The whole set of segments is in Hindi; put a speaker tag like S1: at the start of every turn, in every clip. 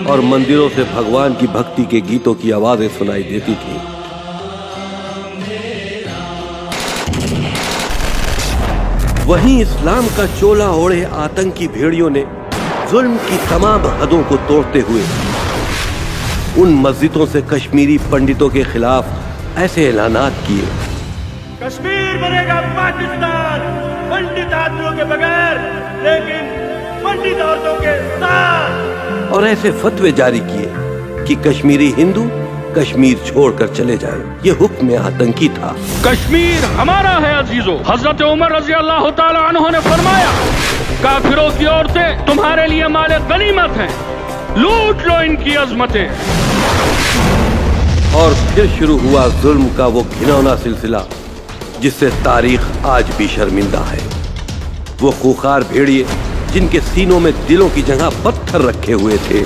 S1: और मंदिरों से भगवान की भक्ति के गीतों की आवाजें सुनाई देती थी। वहीं इस्लाम का चोला ओढ़े आतंकी भेड़ियों ने जुल्म की तमाम हदों को तोड़ते हुए उन मस्जिदों से कश्मीरी पंडितों के खिलाफ ऐसे ऐलानात किए,
S2: कश्मीर बनेगा पाकिस्तान पंडित आदमियों के बगैर, लेकिन पंडित औरतों के साथ।
S1: और ऐसे फतवे जारी किए कि कश्मीरी हिंदू कश्मीर छोड़कर चले जाएं। ये हुक्म आतंकी था।
S3: कश्मीर हमारा है अजीजों। हजरत उमर रजी अल्लाह ताला अन्हु ने फरमाया, काफिरों की औरतें तुम्हारे लिए माले गनीमत हैं, लूट लो इनकी अजमतें।
S1: और फिर शुरू हुआ जुल्म का वो घिनौना सिलसिला जिससे तारीख आज भी शर्मिंदा है। वो खूंखार भेड़िए जिनके सीनों में दिलों की जगह पत्थर रखे हुए थे।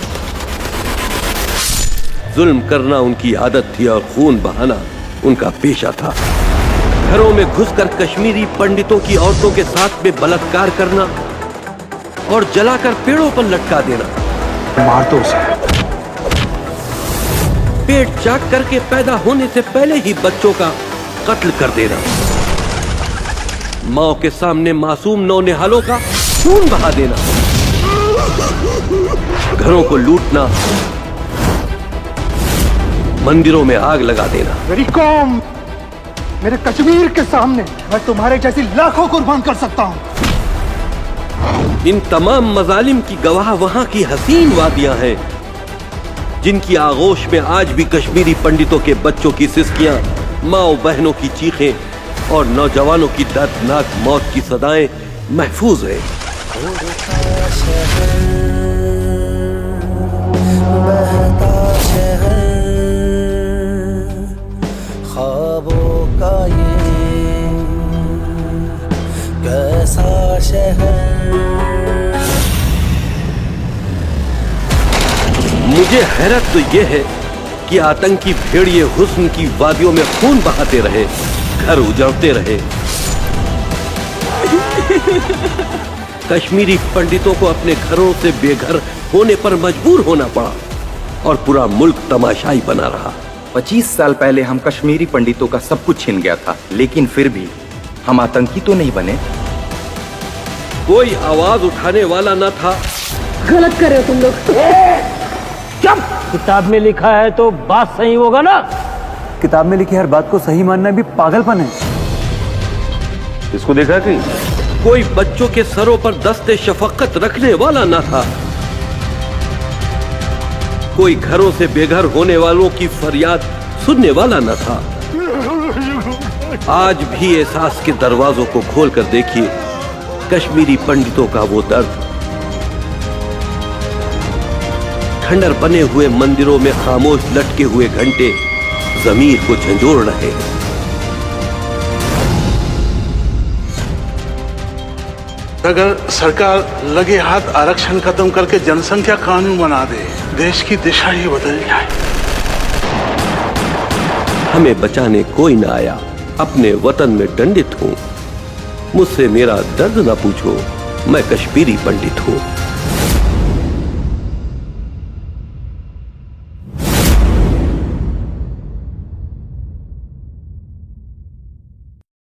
S1: जुल्म करना उनकी आदत थी और खून बहाना उनका पेशा था। घरों में घुसकर कश्मीरी पंडितों की औरतों के साथ में बलात्कार करना और जलाकर पेड़ों पर लटका देना,
S4: मार दो उसे।
S1: पेट चाक करके पैदा होने से पहले ही बच्चों का कत्ल कर देना, मां के सामने मासूम नौनिहालों का खून बहा देना, घरों को लूटना, मंदिरों में आग लगा देना।
S4: मेरी कौम, मेरे कश्मीर के सामने मैं तुम्हारे जैसी लाखों कुर्बान कर सकता हूं।
S1: इन तमाम मजालिम की गवाह वहां की हसीन वादियां हैं, जिनकी आगोश में आज भी कश्मीरी पंडितों के बच्चों की सिसकियां, माओ बहनों की चीखें और नौजवानों की दर्दनाक मौत की सदाएं महफूज है।
S5: ख्वाबों का ये कैसा शहर।
S1: मुझे हैरत तो यह है कि आतंकी भेड़िए हुस्न की वादियों में खून बहाते रहे, घर उजड़ते रहे। कश्मीरी पंडितों को अपने घरों से बेघर होने पर मजबूर होना पड़ा और पूरा मुल्क तमाशाई बना रहा।
S6: 25 साल पहले हम कश्मीरी पंडितों का सब कुछ छीन गया था, लेकिन फिर भी हम आतंकी तो नहीं बने।
S1: कोई आवाज उठाने वाला न था।
S7: गलत कर रहे हो तुम लोग।
S8: किताब में लिखा है तो बात सही होगा ना।
S9: किताब में लिखी हर बात को सही मानना भी पागलपन है।
S3: इसको देखा कि
S1: कोई बच्चों के सरों पर दस्ते शफकत रखने वाला न था। कोई घरों से बेघर होने वालों की फरियाद सुनने वाला न था। आज भी एहसास के दरवाजों को खोलकर देखिए कश्मीरी पंडितों का वो दर्द। खंडर बने हुए मंदिरों में खामोश लटके हुए घंटे जमीर को झंझोड़ रहे।
S10: अगर सरकार लगे हाथ आरक्षण खत्म करके जनसंख्या कानून बना दे, देश की दिशा ही बदल जाए।
S1: हमें बचाने कोई ना आया, अपने वतन में दंडित हूँ। मुझसे मेरा दर्द न पूछो, मैं कश्मीरी पंडित हूँ।